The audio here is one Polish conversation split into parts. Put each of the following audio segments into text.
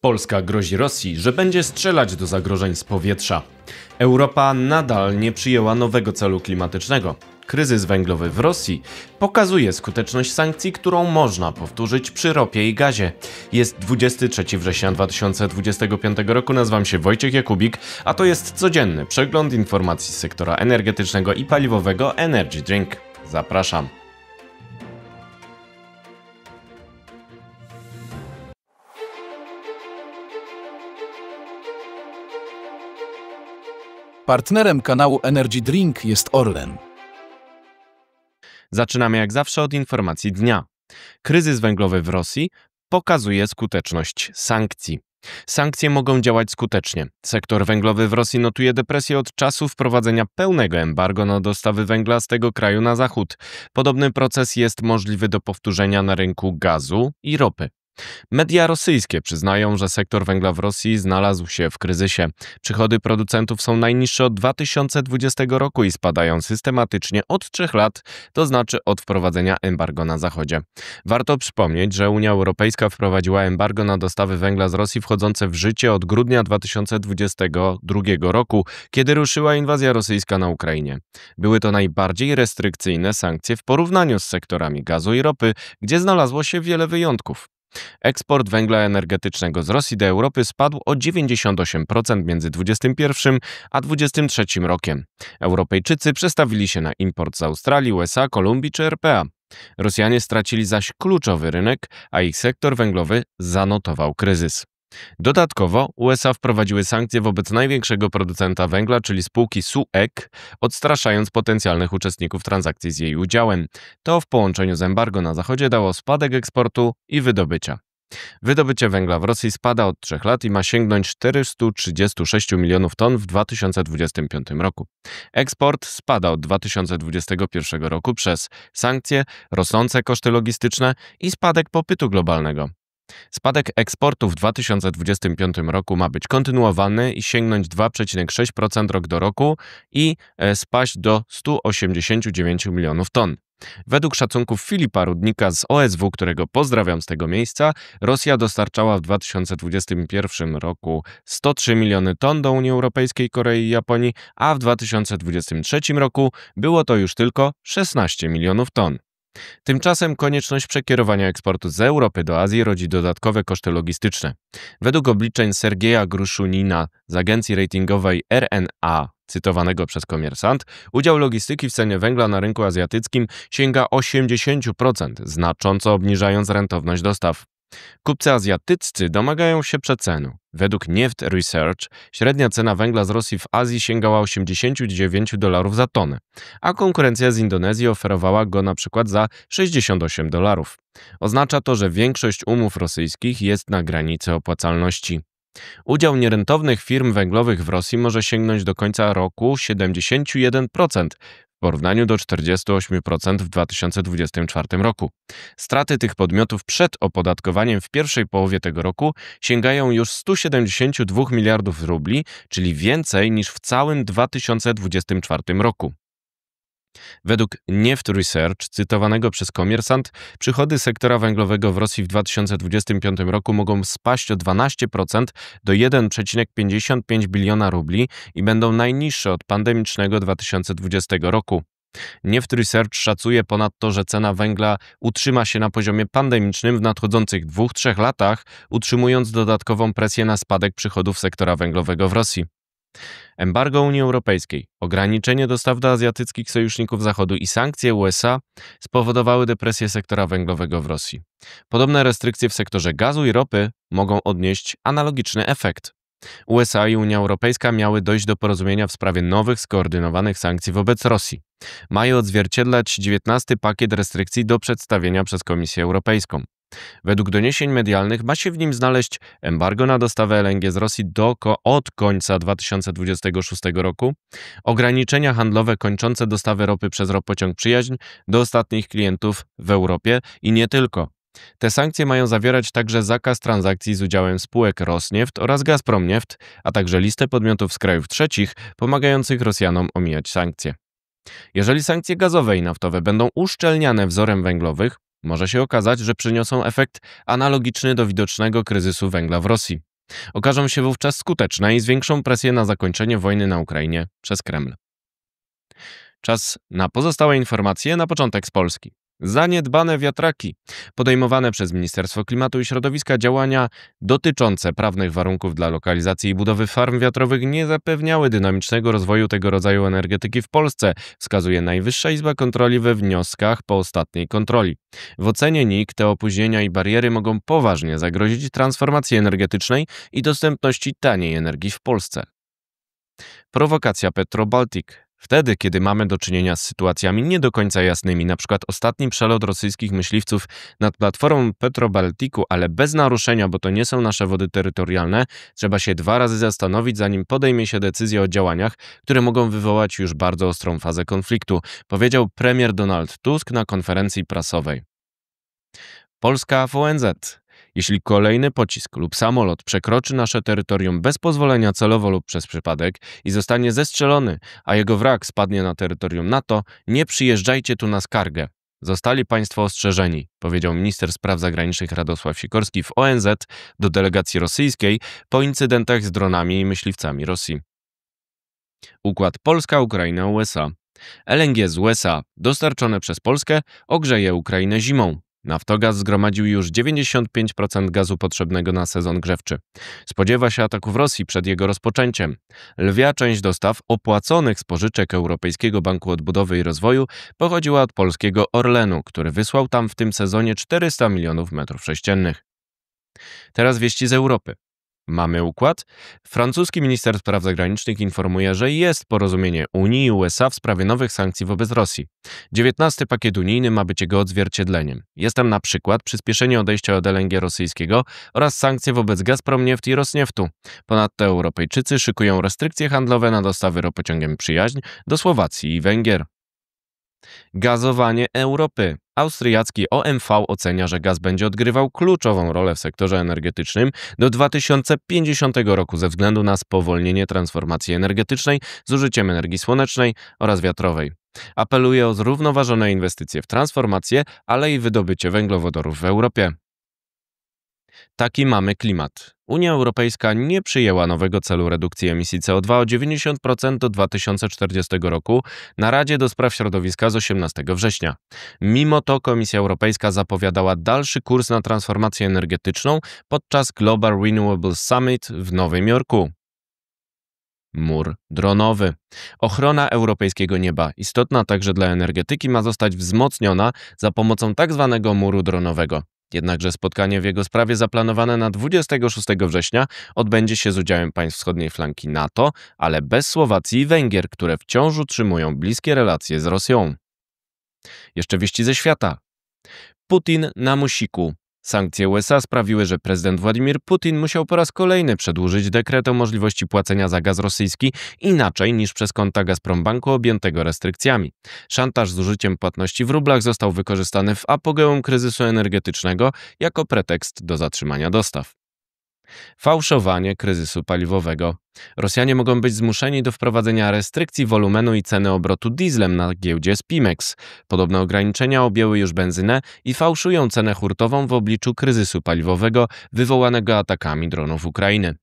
Polska grozi Rosji, że będzie strzelać do zagrożeń z powietrza. Europa nadal nie przyjęła nowego celu klimatycznego. Kryzys węglowy w Rosji pokazuje skuteczność sankcji, którą można powtórzyć przy ropie i gazie. Jest 23 września 2025 roku, nazywam się Wojciech Jakubik, a to jest codzienny przegląd informacji z sektora energetycznego i paliwowego Energy Drink. Zapraszam. Partnerem kanału Energy Drink jest Orlen. Zaczynamy jak zawsze od informacji dnia. Kryzys węglowy w Rosji pokazuje skuteczność sankcji. Sankcje mogą działać skutecznie. Sektor węglowy w Rosji notuje depresję od czasu wprowadzenia pełnego embargo na dostawy węgla z tego kraju na zachód. Podobny proces jest możliwy do powtórzenia na rynku gazu i ropy. Media rosyjskie przyznają, że sektor węgla w Rosji znalazł się w kryzysie. Przychody producentów są najniższe od 2020 roku i spadają systematycznie od 3 lat, to znaczy od wprowadzenia embargo na zachodzie. Warto przypomnieć, że Unia Europejska wprowadziła embargo na dostawy węgla z Rosji wchodzące w życie od grudnia 2022 roku, kiedy ruszyła inwazja rosyjska na Ukrainie. Były to najbardziej restrykcyjne sankcje w porównaniu z sektorami gazu i ropy, gdzie znalazło się wiele wyjątków. Eksport węgla energetycznego z Rosji do Europy spadł o 98% między 2021 a 2023 rokiem. Europejczycy przestawili się na import z Australii, USA, Kolumbii czy RPA. Rosjanie stracili zaś kluczowy rynek, a ich sektor węglowy zanotował kryzys. Dodatkowo USA wprowadziły sankcje wobec największego producenta węgla, czyli spółki SUEK, odstraszając potencjalnych uczestników transakcji z jej udziałem. To w połączeniu z embargo na zachodzie dało spadek eksportu i wydobycia. Wydobycie węgla w Rosji spada od 3 lat i ma sięgnąć 436 milionów ton w 2025 roku. Eksport spada od 2021 roku przez sankcje, rosnące koszty logistyczne i spadek popytu globalnego. Spadek eksportu w 2025 roku ma być kontynuowany i sięgnąć 2,6% rok do roku i spaść do 189 milionów ton. Według szacunków Filipa Rudnika z OSW, którego pozdrawiam z tego miejsca, Rosja dostarczała w 2021 roku 103 miliony ton do Unii Europejskiej, Korei i Japonii, a w 2023 roku było to już tylko 16 milionów ton. Tymczasem konieczność przekierowania eksportu z Europy do Azji rodzi dodatkowe koszty logistyczne. Według obliczeń Sergieja Gruszunina z agencji ratingowej RNA, cytowanego przez Komiersant, udział logistyki w cenie węgla na rynku azjatyckim sięga 80%, znacząco obniżając rentowność dostaw. Kupcy azjatyccy domagają się przecenu. Według Neft Research średnia cena węgla z Rosji w Azji sięgała $89 za tonę, a konkurencja z Indonezji oferowała go na przykład za $68. Oznacza to, że większość umów rosyjskich jest na granicy opłacalności. Udział nierentownych firm węglowych w Rosji może sięgnąć do końca roku 71%, w porównaniu do 48% w 2024 roku. Straty tych podmiotów przed opodatkowaniem w pierwszej połowie tego roku sięgają już 172 miliardów rubli, czyli więcej niż w całym 2024 roku. Według Neft Research, cytowanego przez Komiersant, przychody sektora węglowego w Rosji w 2025 roku mogą spaść o 12% do 1,55 biliona rubli i będą najniższe od pandemicznego 2020 roku. Neft Research szacuje ponadto, że cena węgla utrzyma się na poziomie pandemicznym w nadchodzących 2-3 latach, utrzymując dodatkową presję na spadek przychodów sektora węglowego w Rosji. Embargo Unii Europejskiej, ograniczenie dostaw do azjatyckich sojuszników Zachodu i sankcje USA spowodowały depresję sektora węglowego w Rosji. Podobne restrykcje w sektorze gazu i ropy mogą odnieść analogiczny efekt. USA i Unia Europejska miały dojść do porozumienia w sprawie nowych, skoordynowanych sankcji wobec Rosji. Mają odzwierciedlać 19. pakiet restrykcji do przedstawienia przez Komisję Europejską. Według doniesień medialnych ma się w nim znaleźć embargo na dostawę LNG z Rosji od końca 2026 roku, ograniczenia handlowe kończące dostawę ropy przez ropociąg Przyjaźń do ostatnich klientów w Europie i nie tylko. Te sankcje mają zawierać także zakaz transakcji z udziałem spółek Rosneft oraz Gazpromneft, a także listę podmiotów z krajów trzecich pomagających Rosjanom omijać sankcje. Jeżeli sankcje gazowe i naftowe będą uszczelniane wzorem węglowych, może się okazać, że przyniosą efekt analogiczny do widocznego kryzysu węgla w Rosji. okażą się wówczas skuteczne i zwiększą presję na zakończenie wojny na Ukrainie przez Kreml. Czas na pozostałe informacje, na początek z Polski. Zaniedbane wiatraki. Podejmowane przez Ministerstwo Klimatu i Środowiska działania dotyczące prawnych warunków dla lokalizacji i budowy farm wiatrowych nie zapewniały dynamicznego rozwoju tego rodzaju energetyki w Polsce, wskazuje Najwyższa Izba Kontroli we wnioskach po ostatniej kontroli. W ocenie NIK te opóźnienia i bariery mogą poważnie zagrozić transformacji energetycznej i dostępności taniej energii w Polsce. Prowokacja Petrobaltic. Wtedy, kiedy mamy do czynienia z sytuacjami nie do końca jasnymi, np. ostatni przelot rosyjskich myśliwców nad platformą Petrobaltiku, ale bez naruszenia, bo to nie są nasze wody terytorialne, trzeba się 2 razy zastanowić, zanim podejmie się decyzję o działaniach, które mogą wywołać już bardzo ostrą fazę konfliktu, powiedział premier Donald Tusk na konferencji prasowej. Polska w ONZ. Jeśli kolejny pocisk lub samolot przekroczy nasze terytorium bez pozwolenia celowo lub przez przypadek i zostanie zestrzelony, a jego wrak spadnie na terytorium NATO, nie przyjeżdżajcie tu na skargę. Zostali państwo ostrzeżeni, powiedział minister spraw zagranicznych Radosław Sikorski w ONZ do delegacji rosyjskiej po incydentach z dronami i myśliwcami Rosji. Układ Polska-Ukraina-USA. LNG z USA dostarczone przez Polskę ogrzeje Ukrainę zimą. Naftogaz zgromadził już 95% gazu potrzebnego na sezon grzewczy. Spodziewa się ataków Rosji przed jego rozpoczęciem. Lwia część dostaw opłaconych z pożyczek Europejskiego Banku Odbudowy i Rozwoju pochodziła od polskiego Orlenu, który wysłał tam w tym sezonie 400 milionów metrów sześciennych. Teraz wieści z Europy. Mamy układ? Francuski minister spraw zagranicznych informuje, że jest porozumienie Unii i USA w sprawie nowych sankcji wobec Rosji. 19. pakiet unijny ma być jego odzwierciedleniem. Jest tam na przykład przyspieszenie odejścia od LNG rosyjskiego oraz sankcje wobec Gazprom Neft i Rosnieftu. Ponadto Europejczycy szykują restrykcje handlowe na dostawy ropociągiem Przyjaźń do Słowacji i Węgier. Gazowanie Europy. Austriacki OMV ocenia, że gaz będzie odgrywał kluczową rolę w sektorze energetycznym do 2050 roku ze względu na spowolnienie transformacji energetycznej z użyciem energii słonecznej oraz wiatrowej. Apeluje o zrównoważone inwestycje w transformację, ale i wydobycie węglowodorów w Europie. Taki mamy klimat. Unia Europejska nie przyjęła nowego celu redukcji emisji CO2 o 90% do 2040 roku na Radzie do Spraw Środowiska z 18 września. Mimo to Komisja Europejska zapowiadała dalszy kurs na transformację energetyczną podczas Global Renewables Summit w Nowym Jorku. Mur dronowy. Ochrona europejskiego nieba, istotna także dla energetyki, ma zostać wzmocniona za pomocą tzw. muru dronowego. Jednakże spotkanie w jego sprawie zaplanowane na 26 września odbędzie się z udziałem państw wschodniej flanki NATO, ale bez Słowacji i Węgier, które wciąż utrzymują bliskie relacje z Rosją. Jeszcze wieści ze świata. Putin na musiku. Sankcje USA sprawiły, że prezydent Władimir Putin musiał po raz kolejny przedłużyć dekret o możliwości płacenia za gaz rosyjski inaczej niż przez konta Gazprombanku objętego restrykcjami. Szantaż z użyciem płatności w rublach został wykorzystany w apogeum kryzysu energetycznego jako pretekst do zatrzymania dostaw. Fałszowanie kryzysu paliwowego. Rosjanie mogą być zmuszeni do wprowadzenia restrykcji wolumenu i ceny obrotu dieslem na giełdzie Spimex. Podobne ograniczenia objęły już benzynę i fałszują cenę hurtową w obliczu kryzysu paliwowego wywołanego atakami dronów Ukrainy.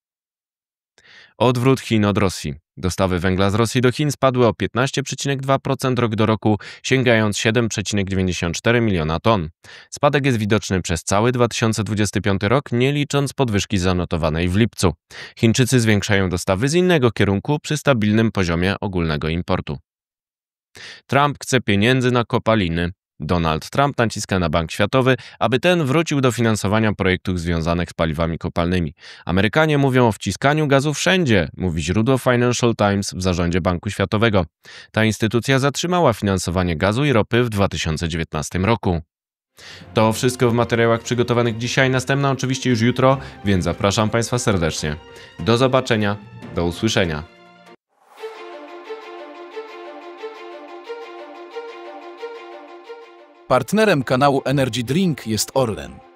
Odwrót Chin od Rosji. Dostawy węgla z Rosji do Chin spadły o 15,2% rok do roku, sięgając 7,94 miliona ton. Spadek jest widoczny przez cały 2025 rok, nie licząc podwyżki zanotowanej w lipcu. Chińczycy zwiększają dostawy z innego kierunku przy stabilnym poziomie ogólnego importu. Trump chce pieniędzy na kopaliny. Donald Trump naciska na Bank Światowy, aby ten wrócił do finansowania projektów związanych z paliwami kopalnymi. Amerykanie mówią o wciskaniu gazu wszędzie, mówi źródło Financial Times w zarządzie Banku Światowego. Ta instytucja zatrzymała finansowanie gazu i ropy w 2019 roku. To wszystko w materiałach przygotowanych dzisiaj, następna oczywiście już jutro, więc zapraszam Państwa serdecznie. Do zobaczenia, do usłyszenia. Partnerem kanału Energy Drink jest Orlen.